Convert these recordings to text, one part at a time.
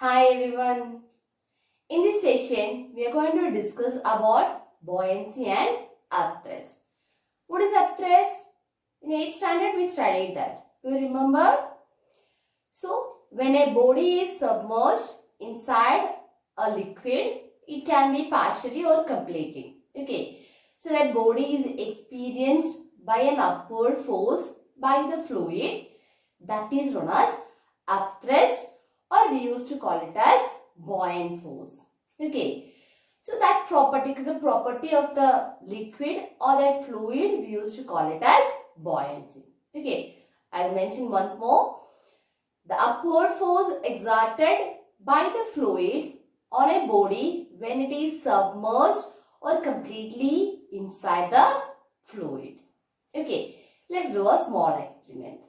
Hi everyone. In this session, we are going to discuss about buoyancy and upthrust. What is upthrust? In 8th standard, we studied that. Do you remember? So, when a body is submerged inside a liquid, it can be partially or completely. Okay. So, that body is experienced by an upward force by the fluid that is known as upthrust, or we used to call it as buoyant force. Okay. So that particular property of the liquid or that fluid, we used to call it as buoyancy. Okay. I'll mention once more. The upward force exerted by the fluid on a body when it is submerged or completely inside the fluid. Okay. Let's do a small experiment.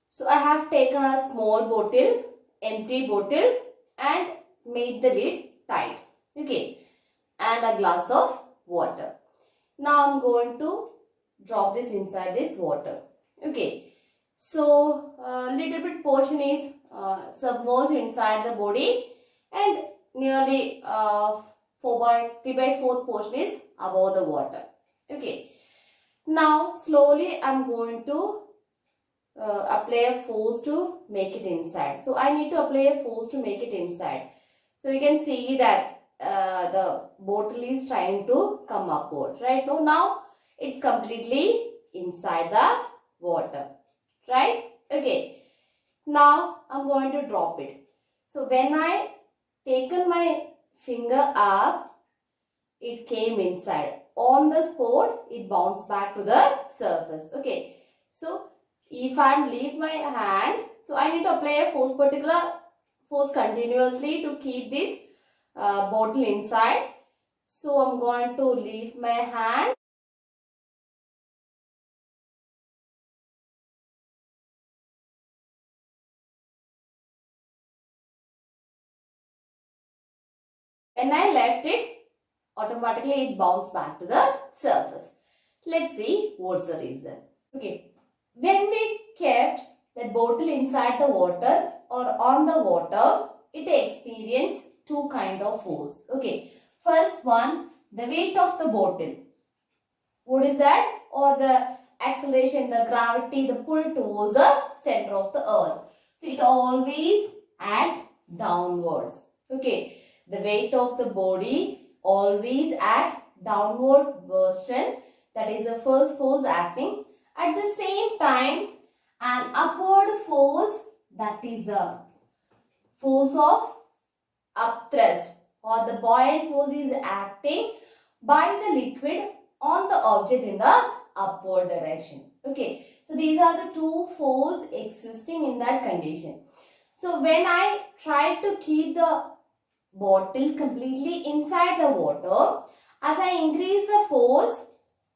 So I have taken a small bottle, empty bottle, and made the lid tight. Okay. And a glass of water. Now I'm going to drop this inside this water. Okay. So little bit portion is submerged inside the body, and nearly 3 by 4 portion is above the water. Okay. Now slowly I'm going to apply a force to make it inside. So I need to apply a force to make it inside. So you can see that the bottle is trying to come upward. Right now it's completely inside the water. Right? Okay. Now I'm going to drop it. So when I taken my finger up, it came inside. On the spot, it bounced back to the surface. Okay. So if I leave my hand, so I need to apply a particular force continuously to keep this bottle inside. So I'm going to leave my hand. When I left it, automatically it bounced back to the surface. Let's see what's the reason. Okay. When we kept the bottle inside the water or on the water, it experienced two kind of force. Okay. First one, the weight of the bottle. What is that? Or the acceleration, the gravity, the pull towards the center of the earth. So it always act downwards. Okay. The weight of the body always act downward version. That is the first force acting. At the same time, an upward force, that is the force of upthrust or the buoyant force, is acting by the liquid on the object in the upward direction. Okay. So these are the two forces existing in that condition. So when I try to keep the bottle completely inside the water, as I increase the force,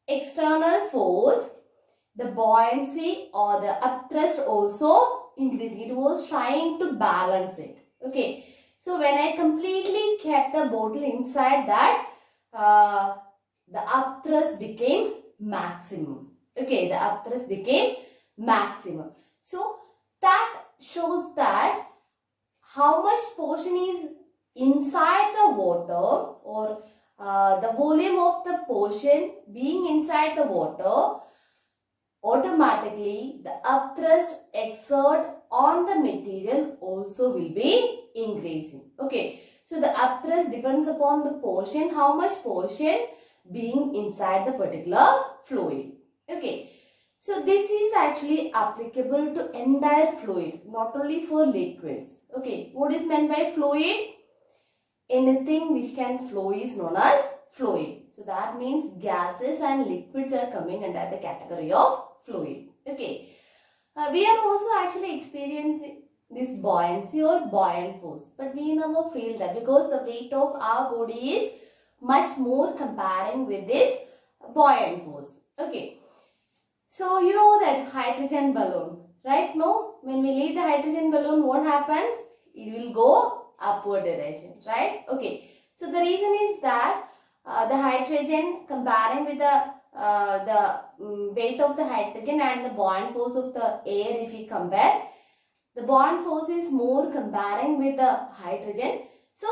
external force, the buoyancy or the upthrust also increasing. It was trying to balance it. Okay. So when I completely kept the bottle inside that, the upthrust became maximum. Okay. The upthrust became maximum. So that shows that how much portion is inside the water, or the volume of the portion being inside the water, automatically the upthrust exert on the material also will be increasing. Okay. So the upthrust depends upon the portion, how much portion being inside the particular fluid. Okay. So this is actually applicable to entire fluid, not only for liquids. Okay. What is meant by fluid? Anything which can flow is known as fluid. So that means gases and liquids are coming under the category of fluid. Okay. We are also actually experiencing this buoyancy or buoyant force, but we never feel that because the weight of our body is much more comparing with this buoyant force. Okay. So you know that hydrogen balloon, right? No? When we leave the hydrogen balloon, what happens? It will go upward direction, right? Okay. So the reason is that the hydrogen, comparing with the weight of the hydrogen and the buoyant force of the air, if we compare, the buoyant force is more comparing with the hydrogen. So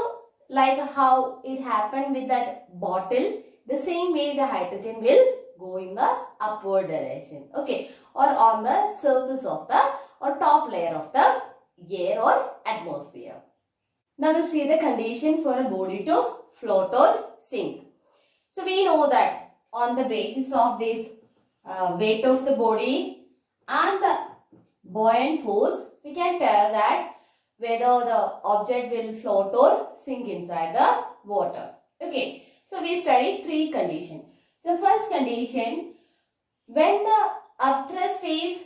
like how it happened with that bottle, the same way the hydrogen will go in the upward direction, okay, or on the surface of the or top layer of the air or atmosphere. Now we'll see the condition for a body to float or sink. So we know that on the basis of this weight of the body and the buoyant force, we can tell that whether the object will float or sink inside the water. Okay, so we studied three conditions. The first condition, when the upthrust is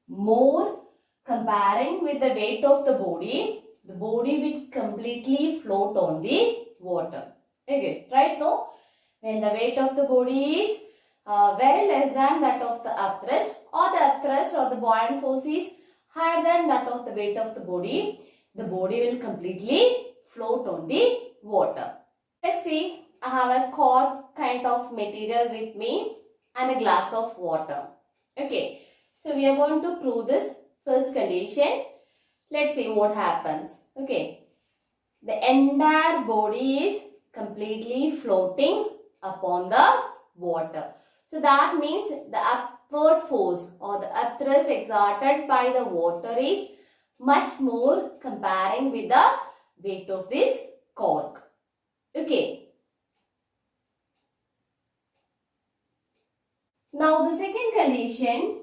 more comparing with the weight of the body will completely float on the water. Okay, right now, when the weight of the body is very less than that of the upthrust, or the upthrust or the buoyant force is higher than that of the weight of the body will completely float on the water. Let's see, I have a cork kind of material with me and a glass of water. Okay, so we are going to prove this first condition. Let's see what happens. Okay, the entire body is completely floating upon the water. So that means the upward force or the upthrust exerted by the water is much more comparing with the weight of this cork. Okay. Now the second condition,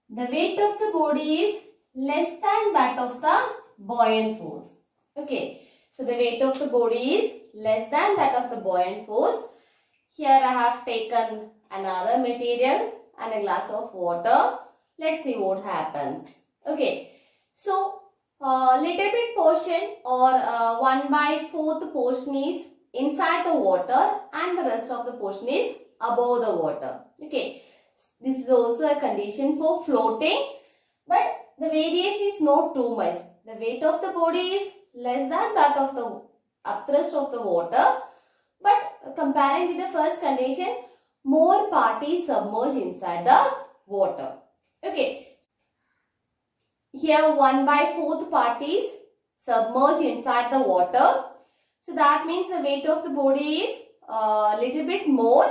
the weight of the body is less than that of the buoyant force. Okay, so the weight of the body is less than that of the buoyant force. Here I have taken another material and a glass of water. Let's see what happens. Okay, so little bit portion or 1/4 portion is inside the water and the rest of the portion is above the water. Okay, this is also a condition for floating, but the variation is not too much. The weight of the body is less than that of the upthrust of the water, but comparing with the first condition, more part is submerged inside the water. Okay, here 1/4 part is submerged inside the water. So that means the weight of the body is a little bit more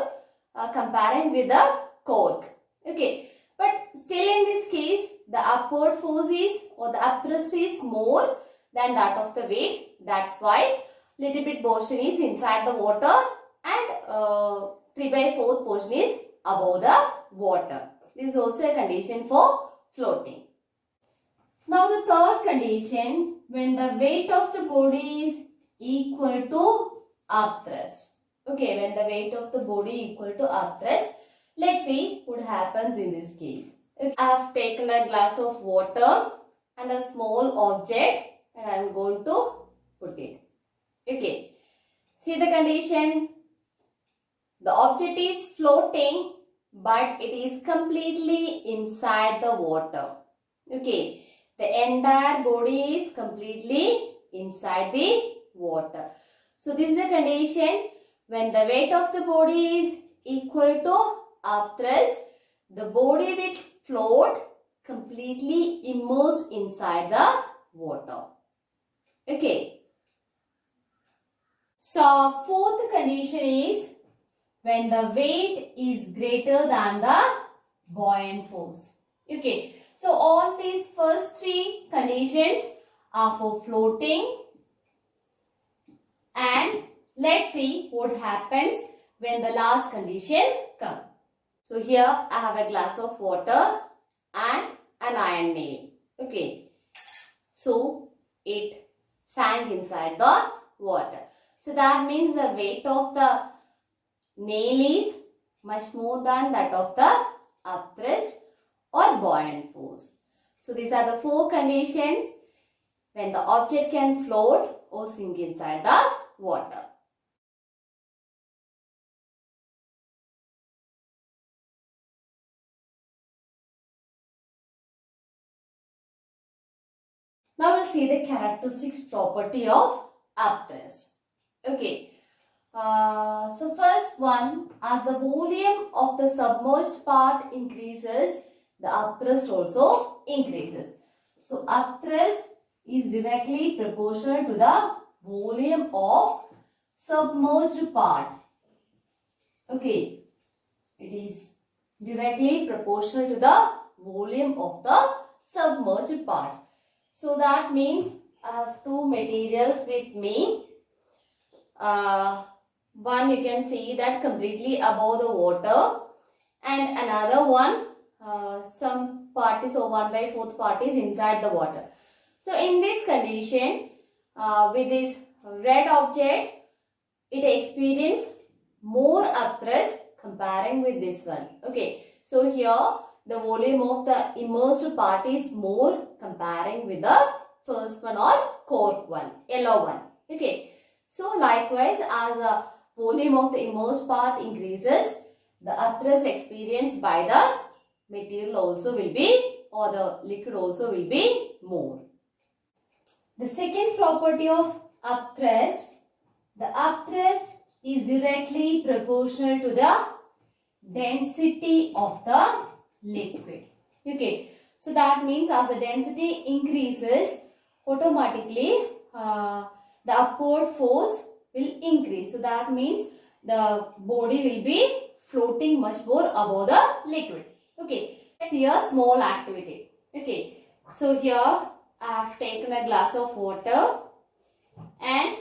comparing with the cork. Okay, but still in this case, the upward force is or the upthrust is more than that of the weight. That's why little bit portion is inside the water and 3/4 portion is above the water. This is also a condition for floating. Now the third condition, when the weight of the body is equal to upthrust. Okay, when the weight of the body equal to upthrust, let's see what happens in this case. Okay, I have taken a glass of water and a small object and I am going to put it. Okay, see the condition. The object is floating but it is completely inside the water. Okay, the entire body is completely inside the water. So this is the condition. When the weight of the body is equal to upthrust, the body will float completely immersed inside the water. Okay. So fourth condition is when the weight is greater than the buoyant force. Okay. So all these first three conditions are for floating, and let's see what happens when the last condition comes. So here I have a glass of water and an iron nail. Okay. So it sank inside the water. So that means the weight of the nail is much more than that of the upthrust or buoyant force. So these are the four conditions when the object can float or sink inside the water. Now we'll see the characteristics property of upthrust. Okay. So first one, as the volume of the submerged part increases, the upthrust also increases. So upthrust is directly proportional to the volume of submerged part. Okay, it is directly proportional to the volume of the submerged part. So that means I have two materials with me. One you can see that completely above the water, and another one some part is, or 1/4 part is inside the water. So in this condition, with this red object, it experiences more upthrust comparing with this one. Okay, so here the volume of the immersed part is more comparing with the first one or cork one, yellow one. Okay, so likewise, as the volume of the immersed part increases, the upthrust experienced by the material also will be, or the liquid also will be more. The second property of upthrust, the upthrust is directly proportional to the density of the liquid. Okay, so that means as the density increases, automatically the upward force will increase. So that means the body will be floating much more above the liquid. Okay, let's see a small activity. Okay, so here I have taken a glass of water and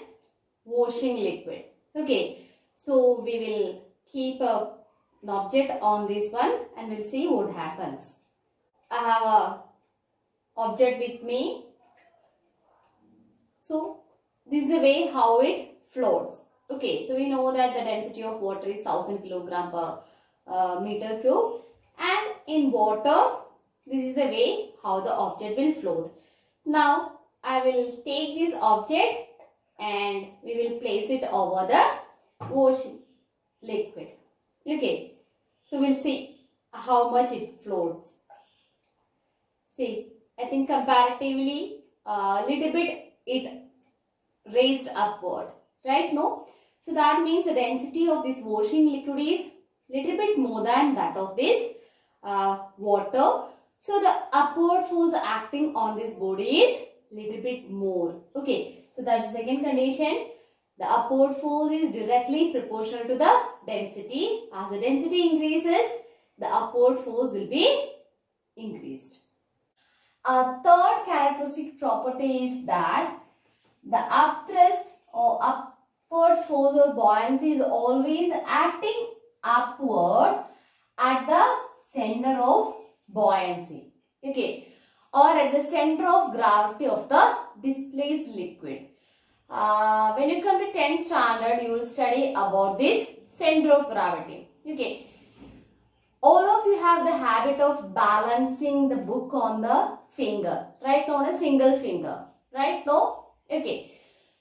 washing liquid. Okay, so we will keep an object on this one and we'll see what happens. I have a object with me. So this is the way how it floats. Okay, so we know that the density of water is 1000 kg per meter cube, and in water this is the way how the object will float. Now I will take this object and we will place it over the ocean liquid. Okay, so we'll see how much it floats. See, I think comparatively little bit it raised upward, right? No, so that means the density of this washing liquid is little bit more than that of this water. So the upward force acting on this body is little bit more. Okay, so that's the second condition. The upward force is directly proportional to the density. As the density increases, the upward force will be increased. A third characteristic property is that the upthrust or upward force or buoyancy is always acting upward at the center of buoyancy. Okay, or at the center of gravity of the displaced liquid. When you come to 10th standard, you will study about this center of gravity. Okay, all of you have the habit of balancing the book on the finger, right? On a single finger, right? No? Okay,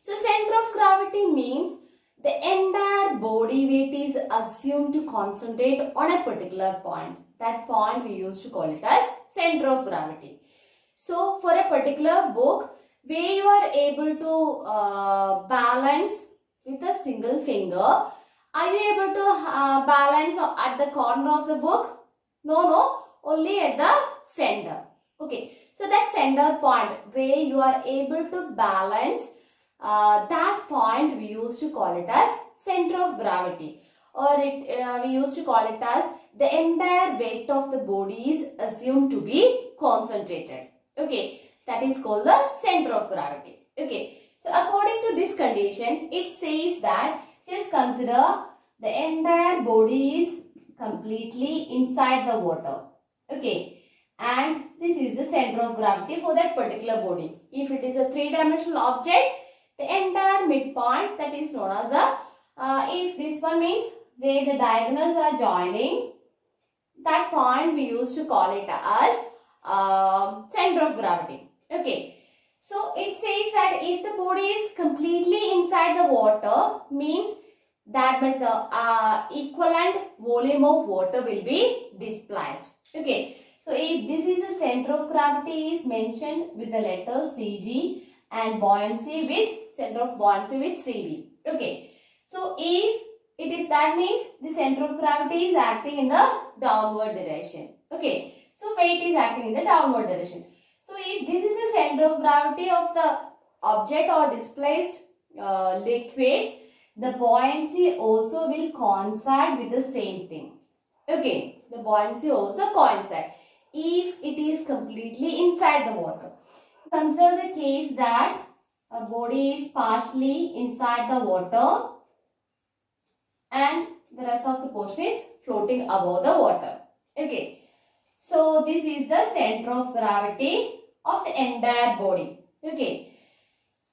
so center of gravity means the entire body weight is assumed to concentrate on a particular point. That point we used to call it as center of gravity. So for a particular book where you are able to balance with a single finger, are you able to balance at the corner of the book? No, only at the center. Okay, so that center point where you are able to balance, that point we used to call it as center of gravity, or we used to call it as the entire weight of the body is assumed to be concentrated. Okay, that is called the center of gravity. Okay, so according to this condition, it says that just consider the entire body is completely inside the water. Okay, and this is the center of gravity for that particular body. If it is a three-dimensional object, the entire midpoint, that is known as a, if this one means where the diagonals are joining, that point we used to call it as center of gravity. Okay, so it says that if the body is completely inside the water, means that much the equivalent volume of water will be displaced. Okay, so if this is the center of gravity is mentioned with the letter Cg and buoyancy with center of buoyancy with Cv. Okay, so if it is, that means the center of gravity is acting in the downward direction. Okay, so weight is acting in the downward direction. So if this is center of gravity of the object or displaced liquid, the buoyancy also will coincide with the same thing. Okay, the buoyancy also coincide if it is completely inside the water. Consider the case that a body is partially inside the water and the rest of the portion is floating above the water. Okay, so this is the center of gravity of the entire body. Okay,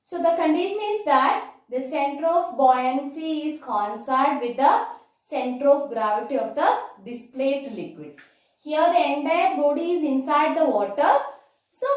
so the condition is that the center of buoyancy is coincide with the center of gravity of the displaced liquid. Here the entire body is inside the water, so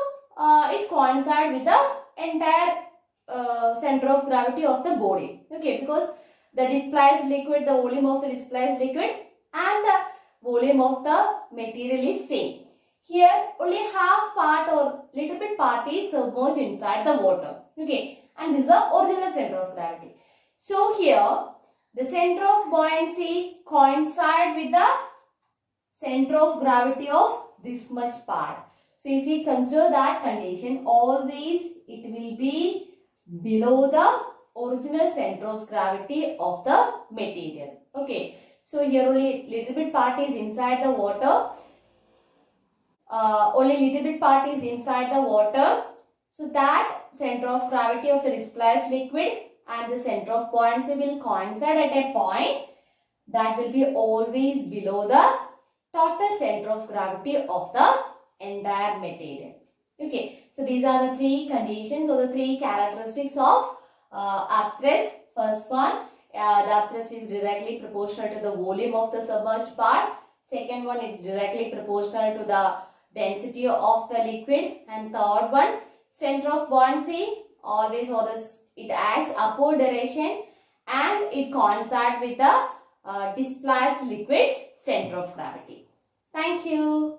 it coincides with the entire center of gravity of the body. Okay, because the displaced liquid, the volume of the displaced liquid and the volume of the material is same. Here only half part or little bit part is submerged inside the water. Okay, and this is the original center of gravity. So here the center of buoyancy coincide with the center of gravity of this much part. So if we consider that condition, always it will be below the original center of gravity of the material. Okay, so here only little bit part is inside the water. Only little bit part is inside the water. So that center of gravity of the displaced liquid and the center of buoyancy will coincide at a point that will be always below the total center of gravity of the entire material. Okay, so these are the three conditions or the three characteristics of up thrust. First one, the up thrust is directly proportional to the volume of the submerged part. Second one, it's directly proportional to the density of the liquid. And third one, center of buoyancy always it acts upward direction and it coincides with the displaced liquid's center of gravity. Thank you.